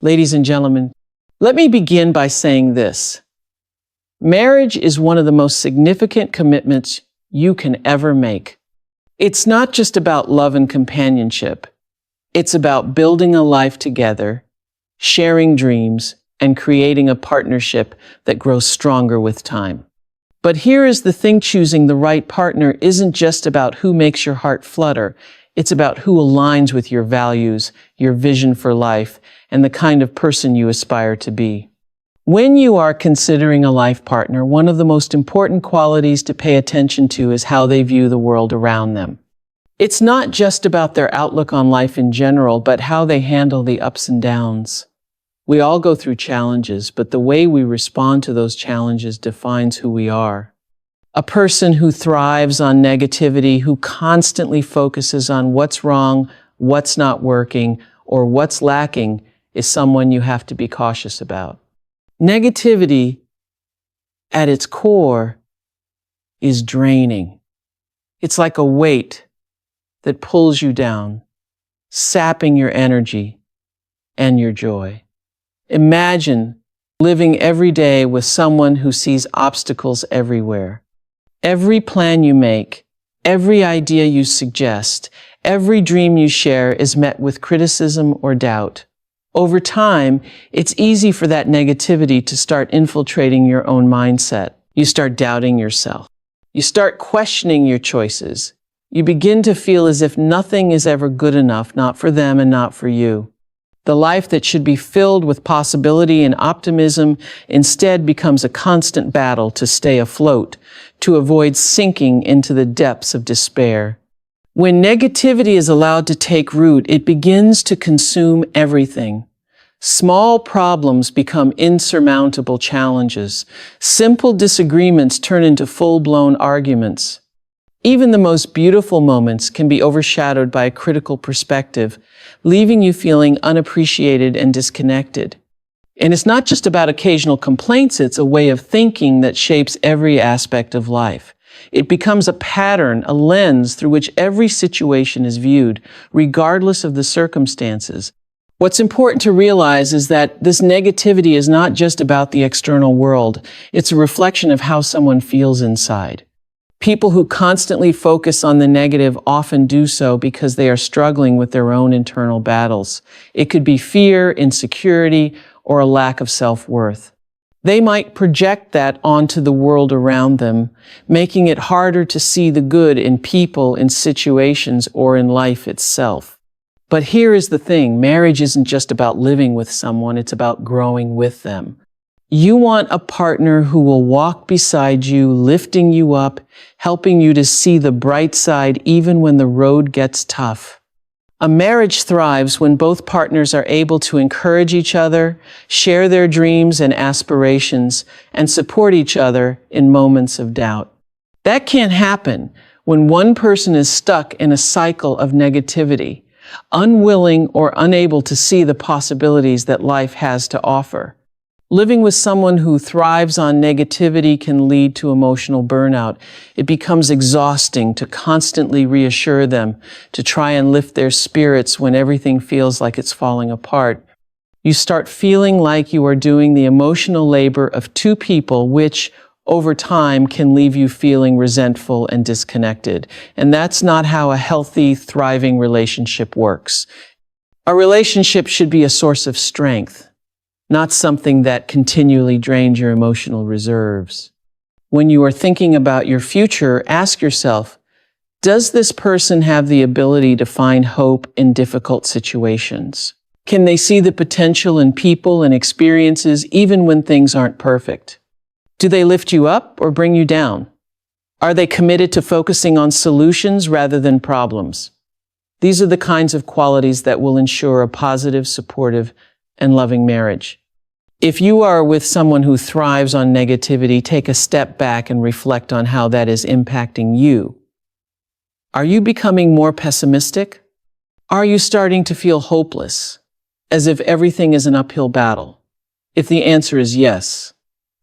Ladies and gentlemen, let me begin by saying this. Marriage is one of the most significant commitments you can ever make. It's not just about love and companionship. It's about building a life together, sharing dreams, and creating a partnership that grows stronger with time. But here is the thing, choosing the right partner isn't just about who makes your heart flutter. It's about who aligns with your values, your vision for life, and the kind of person you aspire to be. When you are considering a life partner, one of the most important qualities to pay attention to is how they view the world around them. It's not just about their outlook on life in general, but how they handle the ups and downs. We all go through challenges, but the way we respond to those challenges defines who we are. A person who thrives on negativity, who constantly focuses on what's wrong, what's not working, or what's lacking, is someone you have to be cautious about. Negativity, at its core, is draining. It's like a weight that pulls you down, sapping your energy and your joy. Imagine living every day with someone who sees obstacles everywhere. Every plan you make, every idea you suggest, every dream you share is met with criticism or doubt. Over time, it's easy for that negativity to start infiltrating your own mindset. You start doubting yourself. You start questioning your choices. You begin to feel as if nothing is ever good enough, not for them and not for you. The life that should be filled with possibility and optimism instead becomes a constant battle to stay afloat, to avoid sinking into the depths of despair. When negativity is allowed to take root, it begins to consume everything. Small problems become insurmountable challenges. Simple disagreements turn into full-blown arguments. Even the most beautiful moments can be overshadowed by a critical perspective, leaving you feeling unappreciated and disconnected. And it's not just about occasional complaints, it's a way of thinking that shapes every aspect of life. It becomes a pattern, a lens through which every situation is viewed, regardless of the circumstances. What's important to realize is that this negativity is not just about the external world. It's a reflection of how someone feels inside. People who constantly focus on the negative often do so because they are struggling with their own internal battles. It could be fear, insecurity, or a lack of self-worth. They might project that onto the world around them, making it harder to see the good in people, in situations, or in life itself. But here is the thing, marriage isn't just about living with someone, it's about growing with them. You want a partner who will walk beside you, lifting you up, helping you to see the bright side even when the road gets tough. A marriage thrives when both partners are able to encourage each other, share their dreams and aspirations, and support each other in moments of doubt. That can't happen when one person is stuck in a cycle of negativity, unwilling or unable to see the possibilities that life has to offer. Living with someone who thrives on negativity can lead to emotional burnout. It becomes exhausting to constantly reassure them, to try and lift their spirits when everything feels like it's falling apart. You start feeling like you are doing the emotional labor of two people, which, over time, can leave you feeling resentful and disconnected. And that's not how a healthy, thriving relationship works. A relationship should be a source of strength, not something that continually drains your emotional reserves. When you are thinking about your future, ask yourself, does this person have the ability to find hope in difficult situations? Can they see the potential in people and experiences even when things aren't perfect? Do they lift you up or bring you down? Are they committed to focusing on solutions rather than problems? These are the kinds of qualities that will ensure a positive, supportive, and loving marriage. If you are with someone who thrives on negativity, take a step back and reflect on how that is impacting you. Are you becoming more pessimistic? Are you starting to feel hopeless, as if everything is an uphill battle? If the answer is yes,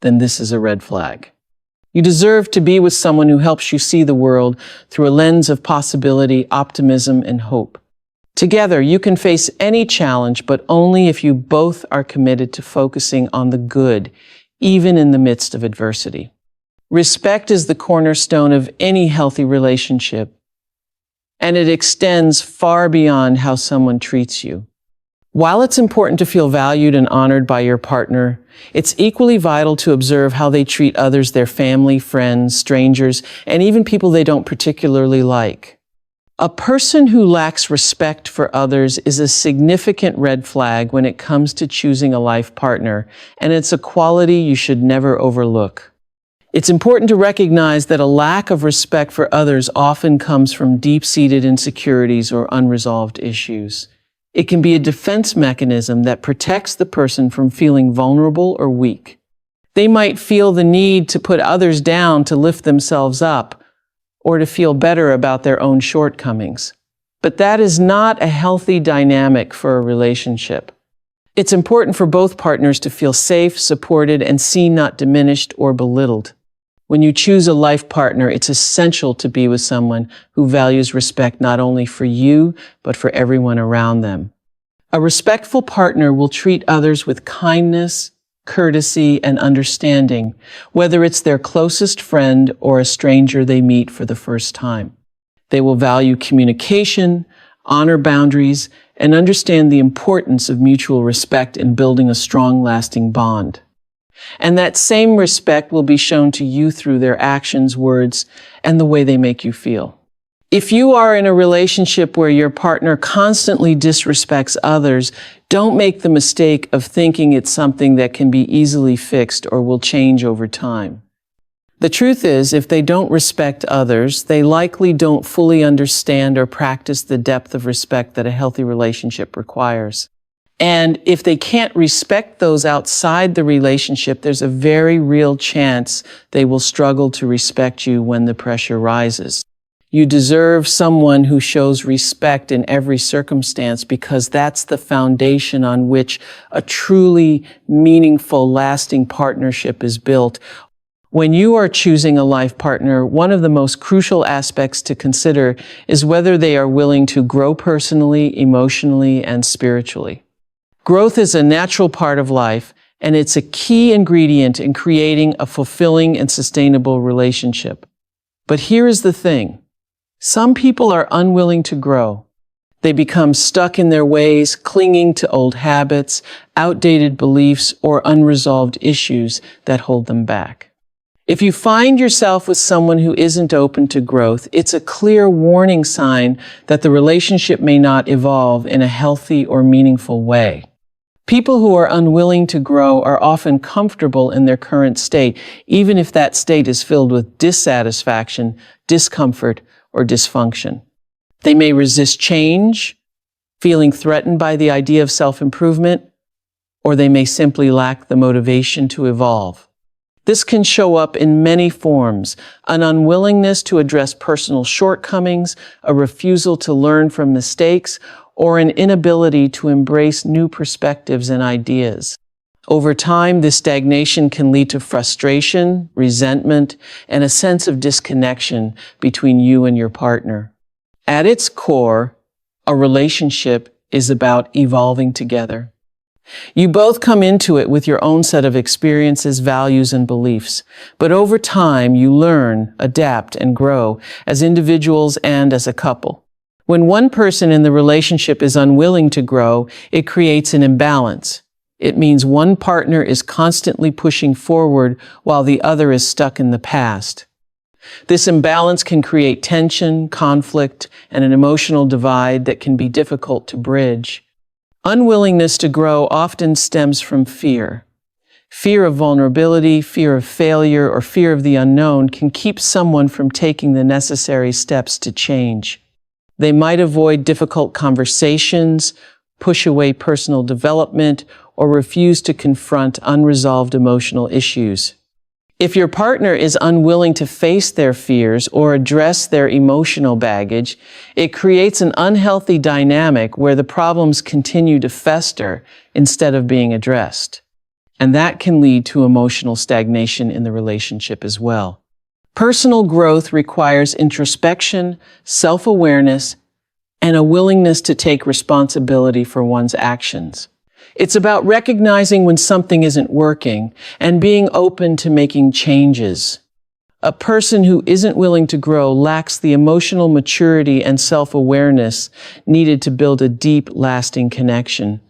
then this is a red flag. You deserve to be with someone who helps you see the world through a lens of possibility, optimism, and hope. Together, you can face any challenge, but only if you both are committed to focusing on the good, even in the midst of adversity. Respect is the cornerstone of any healthy relationship, and it extends far beyond how someone treats you. While it's important to feel valued and honored by your partner, it's equally vital to observe how they treat others, their family, friends, strangers, and even people they don't particularly like. A person who lacks respect for others is a significant red flag when it comes to choosing a life partner, and it's a quality you should never overlook. It's important to recognize that a lack of respect for others often comes from deep-seated insecurities or unresolved issues. It can be a defense mechanism that protects the person from feeling vulnerable or weak. They might feel the need to put others down to lift themselves up, or to feel better about their own shortcomings. But that is not a healthy dynamic for a relationship. It's important for both partners to feel safe, supported, and seen, not diminished or belittled. When you choose a life partner, it's essential to be with someone who values respect not only for you, but for everyone around them. A respectful partner will treat others with kindness, courtesy, and understanding, whether it's their closest friend or a stranger they meet for the first time. They will value communication, honor boundaries, and understand the importance of mutual respect in building a strong, lasting bond. And that same respect will be shown to you through their actions, words, and the way they make you feel. If you are in a relationship where your partner constantly disrespects others, don't make the mistake of thinking it's something that can be easily fixed or will change over time. The truth is, if they don't respect others, they likely don't fully understand or practice the depth of respect that a healthy relationship requires. And if they can't respect those outside the relationship, there's a very real chance they will struggle to respect you when the pressure rises. You deserve someone who shows respect in every circumstance, because that's the foundation on which a truly meaningful, lasting partnership is built. When you are choosing a life partner, one of the most crucial aspects to consider is whether they are willing to grow personally, emotionally, and spiritually. Growth is a natural part of life, and it's a key ingredient in creating a fulfilling and sustainable relationship. But here is the thing. Some people are unwilling to grow. They become stuck in their ways, clinging to old habits, outdated beliefs, or unresolved issues that hold them back. If you find yourself with someone who isn't open to growth, it's a clear warning sign that the relationship may not evolve in a healthy or meaningful way. People who are unwilling to grow are often comfortable in their current state, even if that state is filled with dissatisfaction, discomfort, or dysfunction. They may resist change, feeling threatened by the idea of self-improvement, or they may simply lack the motivation to evolve. This can show up in many forms: an unwillingness to address personal shortcomings, a refusal to learn from mistakes, or an inability to embrace new perspectives and ideas. Over time, this stagnation can lead to frustration, resentment, and a sense of disconnection between you and your partner. At its core, a relationship is about evolving together. You both come into it with your own set of experiences, values, and beliefs. But over time, you learn, adapt, and grow as individuals and as a couple. When one person in the relationship is unwilling to grow, it creates an imbalance. It means one partner is constantly pushing forward while the other is stuck in the past. This imbalance can create tension, conflict, and an emotional divide that can be difficult to bridge. Unwillingness to grow often stems from fear. Fear of vulnerability, fear of failure, or fear of the unknown can keep someone from taking the necessary steps to change. They might avoid difficult conversations, push away personal development, or refuse to confront unresolved emotional issues. If your partner is unwilling to face their fears or address their emotional baggage, it creates an unhealthy dynamic where the problems continue to fester instead of being addressed. And that can lead to emotional stagnation in the relationship as well. Personal growth requires introspection, self-awareness, and a willingness to take responsibility for one's actions. It's about recognizing when something isn't working and being open to making changes. A person who isn't willing to grow lacks the emotional maturity and self-awareness needed to build a deep, lasting connection.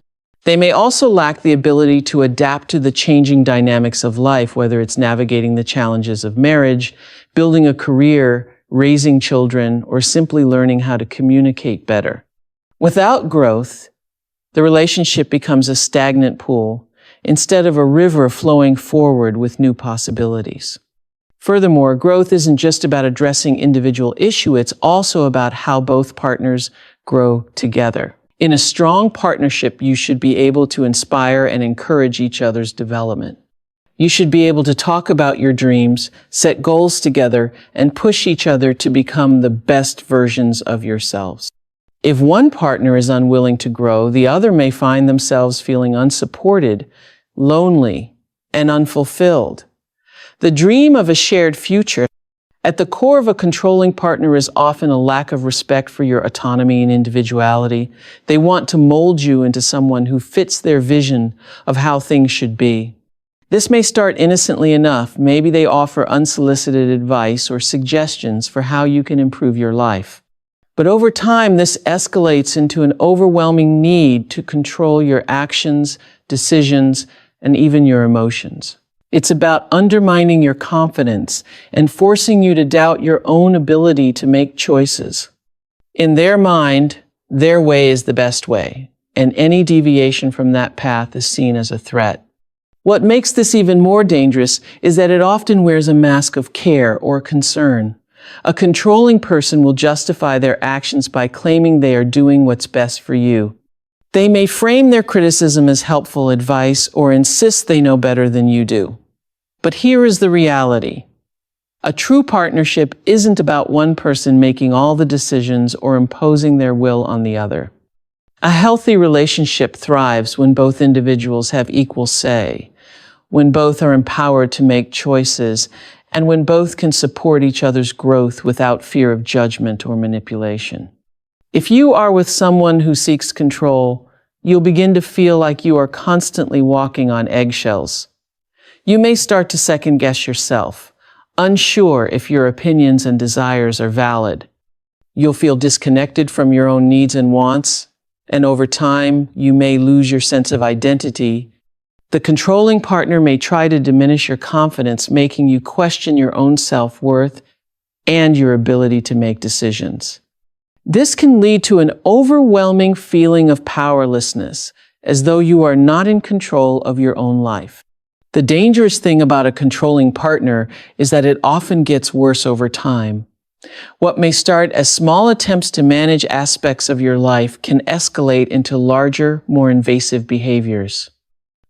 They may also lack the ability to adapt to the changing dynamics of life, whether it's navigating the challenges of marriage, building a career, raising children, or simply learning how to communicate better. Without growth, the relationship becomes a stagnant pool instead of a river flowing forward with new possibilities. Furthermore, growth isn't just about addressing individual issues, it's also about how both partners grow together. In a strong partnership, you should be able to inspire and encourage each other's development. You should be able to talk about your dreams, set goals together, and push each other to become the best versions of yourselves. If one partner is unwilling to grow, the other may find themselves feeling unsupported, lonely, and unfulfilled. The dream of a shared future. At the core of a controlling partner is often a lack of respect for your autonomy and individuality. They want to mold you into someone who fits their vision of how things should be. This may start innocently enough. Maybe they offer unsolicited advice or suggestions for how you can improve your life. But over time, this escalates into an overwhelming need to control your actions, decisions, and even your emotions. It's about undermining your confidence and forcing you to doubt your own ability to make choices. In their mind, their way is the best way, and any deviation from that path is seen as a threat. What makes this even more dangerous is that it often wears a mask of care or concern. A controlling person will justify their actions by claiming they are doing what's best for you. They may frame their criticism as helpful advice or insist they know better than you do. But here is the reality. A true partnership isn't about one person making all the decisions or imposing their will on the other. A healthy relationship thrives when both individuals have equal say, when both are empowered to make choices, and when both can support each other's growth without fear of judgment or manipulation. If you are with someone who seeks control, you'll begin to feel like you are constantly walking on eggshells. You may start to second-guess yourself, unsure if your opinions and desires are valid. You'll feel disconnected from your own needs and wants, and over time, you may lose your sense of identity. The controlling partner may try to diminish your confidence, making you question your own self-worth and your ability to make decisions. This can lead to an overwhelming feeling of powerlessness, as though you are not in control of your own life. The dangerous thing about a controlling partner is that it often gets worse over time. What may start as small attempts to manage aspects of your life can escalate into larger, more invasive behaviors.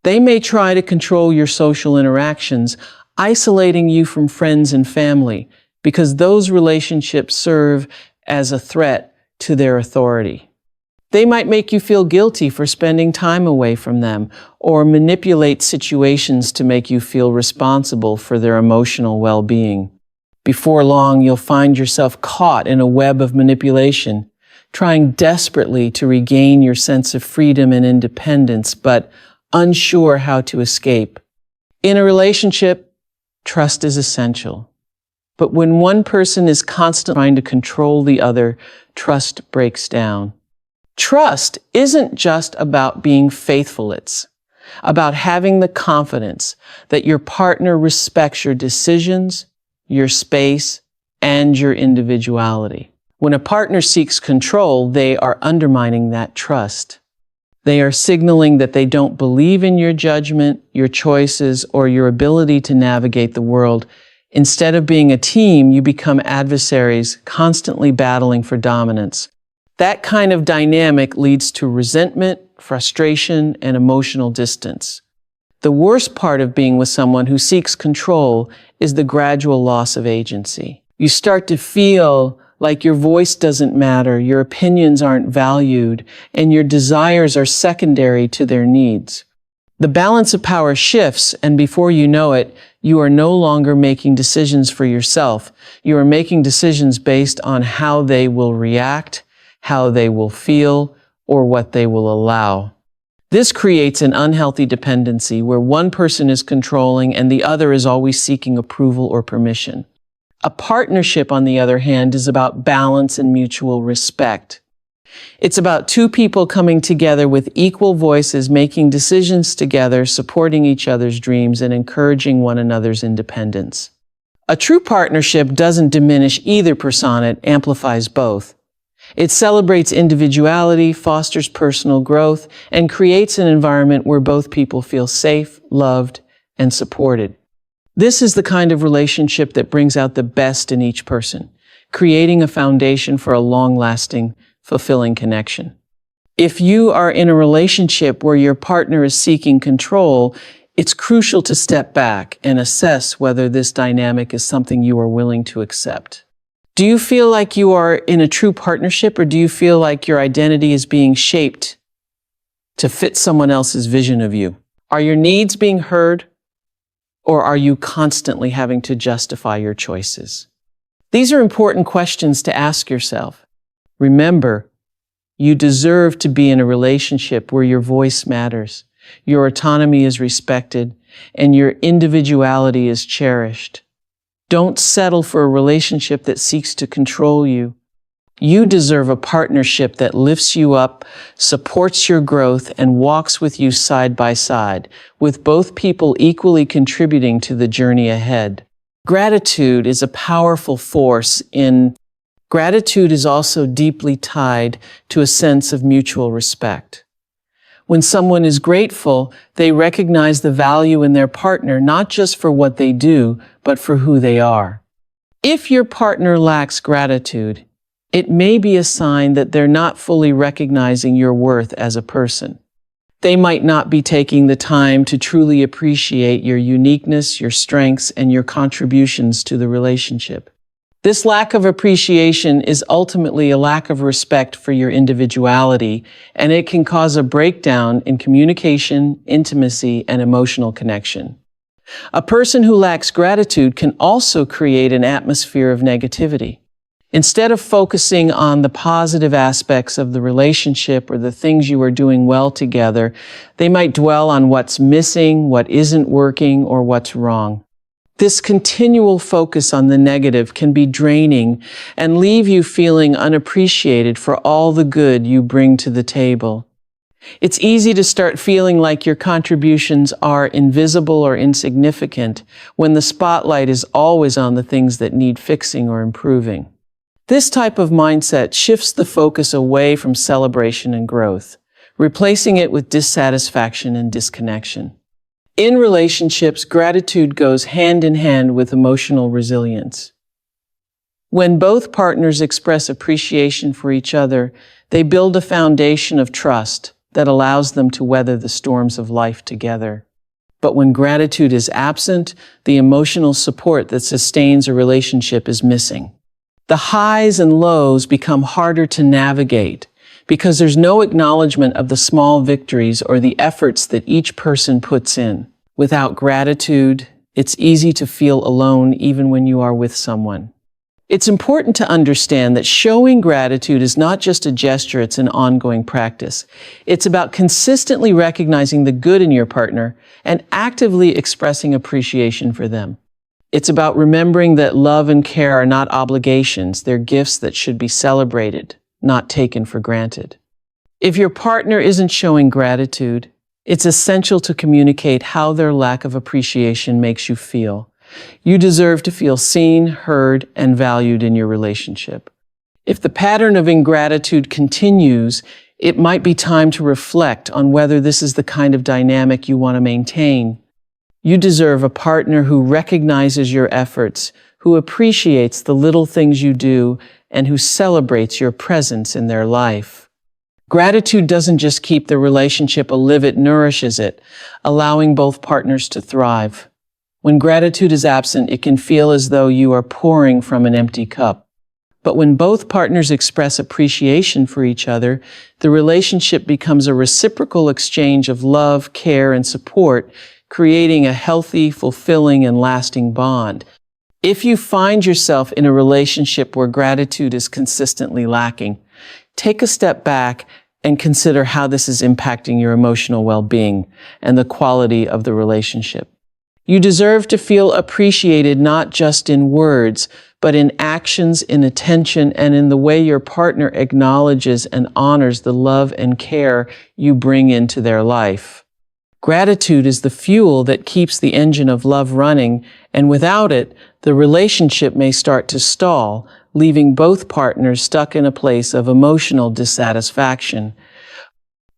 They may try to control your social interactions, isolating you from friends and family, because those relationships serve as a threat to their authority. They might make you feel guilty for spending time away from them, or manipulate situations to make you feel responsible for their emotional well-being. Before long, you'll find yourself caught in a web of manipulation, trying desperately to regain your sense of freedom and independence, but unsure how to escape. In a relationship, trust is essential. But when one person is constantly trying to control the other, trust breaks down. Trust isn't just about being faithful, it's about having the confidence that your partner respects your decisions, your space, and your individuality. When a partner seeks control, they are undermining that trust. They are signaling that they don't believe in your judgment, your choices, or your ability to navigate the world. Instead of being a team, you become adversaries, constantly battling for dominance. That kind of dynamic leads to resentment, frustration, and emotional distance. The worst part of being with someone who seeks control is the gradual loss of agency. You start to feel like your voice doesn't matter, your opinions aren't valued, and your desires are secondary to their needs. The balance of power shifts, and before you know it, you are no longer making decisions for yourself. You are making decisions based on how they will react, how they will feel, or what they will allow. This creates an unhealthy dependency where one person is controlling and the other is always seeking approval or permission. A partnership, on the other hand, is about balance and mutual respect. It's about two people coming together with equal voices, making decisions together, supporting each other's dreams, and encouraging one another's independence. A true partnership doesn't diminish either persona, it amplifies both. It celebrates individuality, fosters personal growth, and creates an environment where both people feel safe, loved, and supported. This is the kind of relationship that brings out the best in each person, creating a foundation for a long-lasting, fulfilling connection. If you are in a relationship where your partner is seeking control, it's crucial to step back and assess whether this dynamic is something you are willing to accept. Do you feel like you are in a true partnership, or do you feel like your identity is being shaped to fit someone else's vision of you? Are your needs being heard, or are you constantly having to justify your choices? These are important questions to ask yourself. Remember, you deserve to be in a relationship where your voice matters, your autonomy is respected, and your individuality is cherished. Don't settle for a relationship that seeks to control you. You deserve a partnership that lifts you up, supports your growth, and walks with you side by side, with both people equally contributing to the journey ahead. Gratitude is a powerful force Gratitude is also deeply tied to a sense of mutual respect. When someone is grateful, they recognize the value in their partner, not just for what they do, but for who they are. If your partner lacks gratitude, it may be a sign that they're not fully recognizing your worth as a person. They might not be taking the time to truly appreciate your uniqueness, your strengths, and your contributions to the relationship. This lack of appreciation is ultimately a lack of respect for your individuality, and it can cause a breakdown in communication, intimacy, and emotional connection. A person who lacks gratitude can also create an atmosphere of negativity. Instead of focusing on the positive aspects of the relationship or the things you are doing well together, they might dwell on what's missing, what isn't working, or what's wrong. This continual focus on the negative can be draining and leave you feeling unappreciated for all the good you bring to the table. It's easy to start feeling like your contributions are invisible or insignificant when the spotlight is always on the things that need fixing or improving. This type of mindset shifts the focus away from celebration and growth, replacing it with dissatisfaction and disconnection. In relationships, gratitude goes hand in hand with emotional resilience. When both partners express appreciation for each other, they build a foundation of trust that allows them to weather the storms of life together. But when gratitude is absent, the emotional support that sustains a relationship is missing. The highs and lows become harder to navigate because there's no acknowledgement of the small victories or the efforts that each person puts in. Without gratitude, it's easy to feel alone even when you are with someone. It's important to understand that showing gratitude is not just a gesture, it's an ongoing practice. It's about consistently recognizing the good in your partner and actively expressing appreciation for them. It's about remembering that love and care are not obligations, they're gifts that should be celebrated, not taken for granted. If your partner isn't showing gratitude, it's essential to communicate how their lack of appreciation makes you feel. You deserve to feel seen, heard, and valued in your relationship. If the pattern of ingratitude continues, it might be time to reflect on whether this is the kind of dynamic you want to maintain. You deserve a partner who recognizes your efforts, who appreciates the little things you do, and who celebrates your presence in their life. Gratitude doesn't just keep the relationship alive, it nourishes it, allowing both partners to thrive. When gratitude is absent, it can feel as though you are pouring from an empty cup. But when both partners express appreciation for each other, the relationship becomes a reciprocal exchange of love, care, and support, creating a healthy, fulfilling, and lasting bond. If you find yourself in a relationship where gratitude is consistently lacking, Take a step back and consider how this is impacting your emotional well-being and the quality of the relationship. You deserve to feel appreciated not just in words, but in actions, in attention, and in the way your partner acknowledges and honors the love and care you bring into their life. Gratitude is the fuel that keeps the engine of love running, and without it, the relationship may start to stall, leaving both partners stuck in a place of emotional dissatisfaction.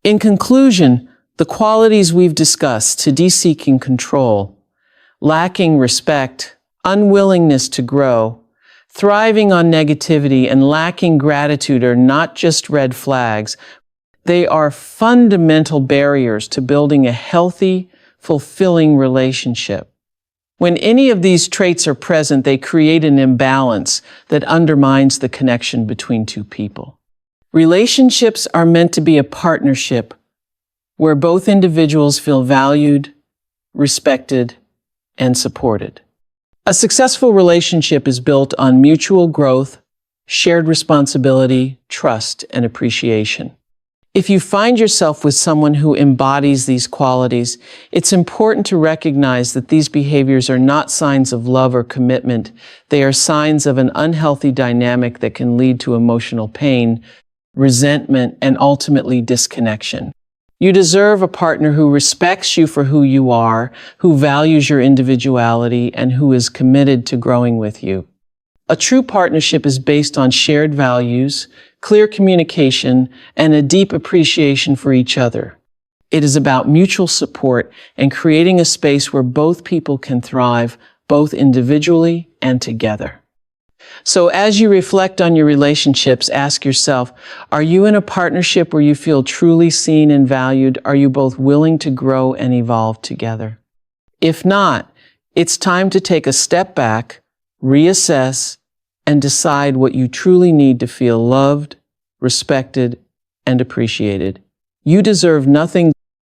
In conclusion, the qualities we've discussed, seeking control, lacking respect, unwillingness to grow, thriving on negativity, and lacking gratitude are not just red flags. They are fundamental barriers to building a healthy, fulfilling relationship. When any of these traits are present, they create an imbalance that undermines the connection between two people. Relationships are meant to be a partnership where both individuals feel valued, respected, and supported. A successful relationship is built on mutual growth, shared responsibility, trust, and appreciation. If you find yourself with someone who embodies these qualities, it's important to recognize that these behaviors are not signs of love or commitment. They are signs of an unhealthy dynamic that can lead to emotional pain, resentment, and ultimately disconnection. You deserve a partner who respects you for who you are, who values your individuality, and who is committed to growing with you. A true partnership is based on shared values, clear communication, and a deep appreciation for each other. It is about mutual support and creating a space where both people can thrive, both individually and together. So as you reflect on your relationships, ask yourself, are you in a partnership where you feel truly seen and valued? Are you both willing to grow and evolve together? If not, it's time to take a step back, reassess, and decide what you truly need to feel loved, respected, and appreciated. You deserve nothing